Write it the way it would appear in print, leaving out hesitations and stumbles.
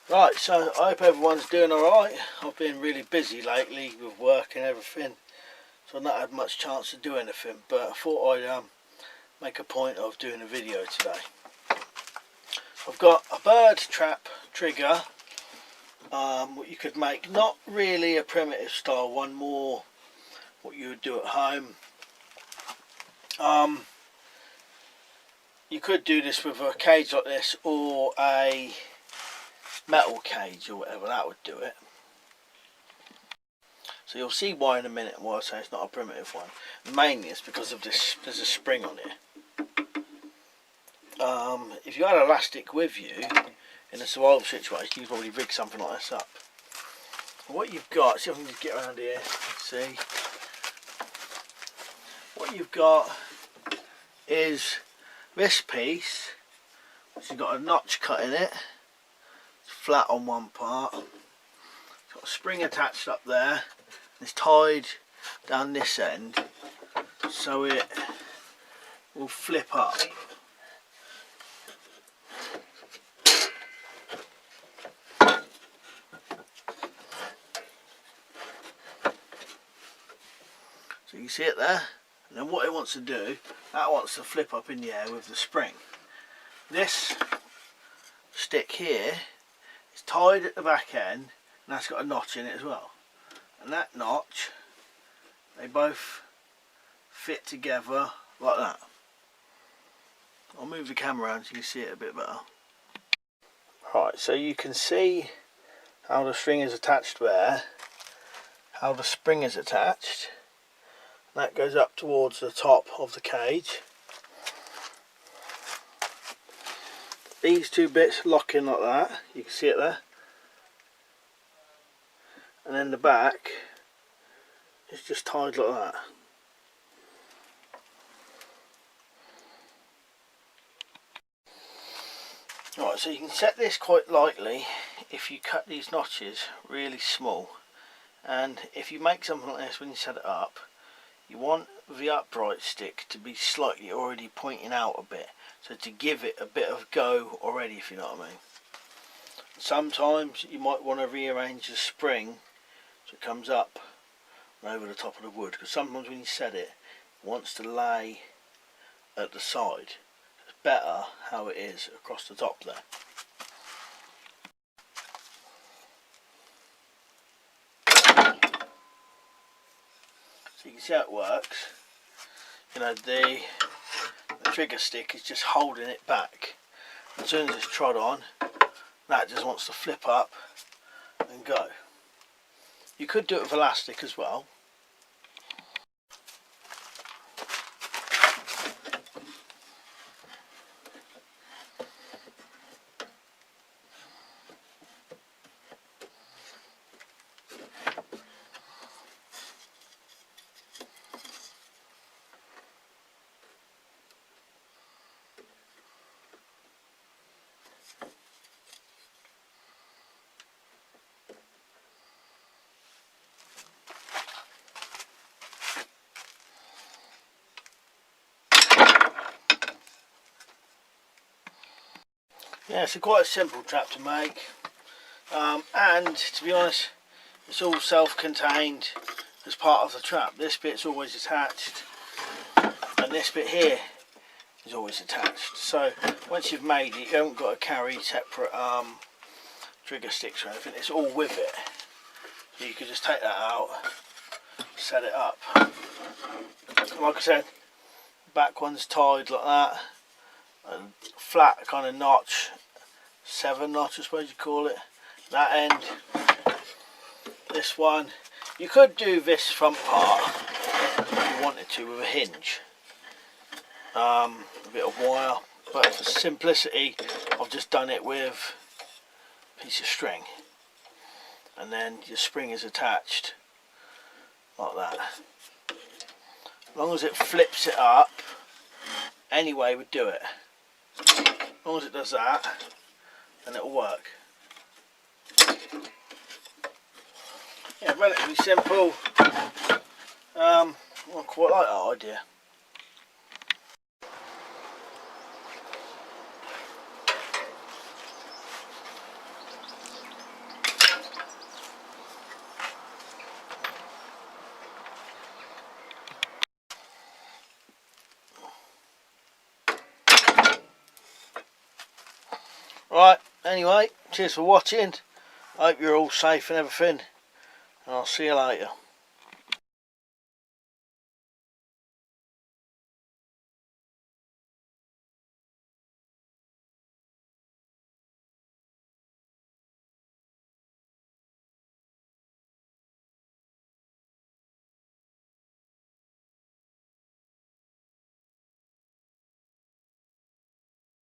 Right, so I hope everyone's doing alright. I've been really busy lately with work and everything, so I've not had much chance to do anything, but I thought I'd make a point of doing a video today. I've got a bird trap trigger, what you could make, not really a primitive style one, more what you would do at home. You could do this with a cage like this or a metal cage or whatever, that would do it. So you'll see why in a minute why I say it's not a primitive one. Mainly it's because of this, there's a spring on it. If you had elastic with you in a survival situation, you could probably rig something like this up. What you've got, see if I can just get around here, see. What you've got is this piece, which has got a notch cut in it. It's flat on one part. It's got a spring attached up there. It's tied down this end so it will flip up. So you can see it there, and then what it wants to do, that wants to flip up in the air with the spring. This stick here is tied at the back end, and that's got a notch in it as well. And that notch, they both fit together like that. I'll move the camera around so you can see it a bit better. Right, so you can see how the string is attached there, how the spring is attached. That goes up towards the top of the cage. These two bits lock in like that, you can see it there. And then the back is just tied like that. Right, so you can set this quite lightly if you cut these notches really small. And if you make something like this when you set it up, you want the upright stick to be slightly already pointing out a bit, so to give it a bit of go already, if you know what I mean. Sometimes you might want to rearrange the spring so it comes up and over the top of the wood, because sometimes when you set it, it wants to lay at the side. It's better how it is across the top there. So you can see how it works. You know, the trigger stick is just holding it back. As soon as it's trod on, that just wants to flip up and go. You could do it with elastic as well. Yeah, it's quite a simple trap to make, and to be honest, it's all self-contained as part of the trap. This bit's always attached, and this bit here is always attached. So once you've made it, you haven't got to carry separate trigger sticks or anything. It's all with it. So you can just take that out, set it up. And like I said, the back one's tied like that. A flat kind of notch, 7 notch I suppose you call it, that end. This one, you could do this front part if you wanted to with a hinge, a bit of wire, but for simplicity I've just done it with a piece of string, and then your spring is attached like that. As long as it flips it up, any way would do it. As long as it does that, then it'll work. Yeah, relatively simple. I quite like that idea. Right, anyway, cheers for watching. I hope you're all safe and everything, and I'll see you later.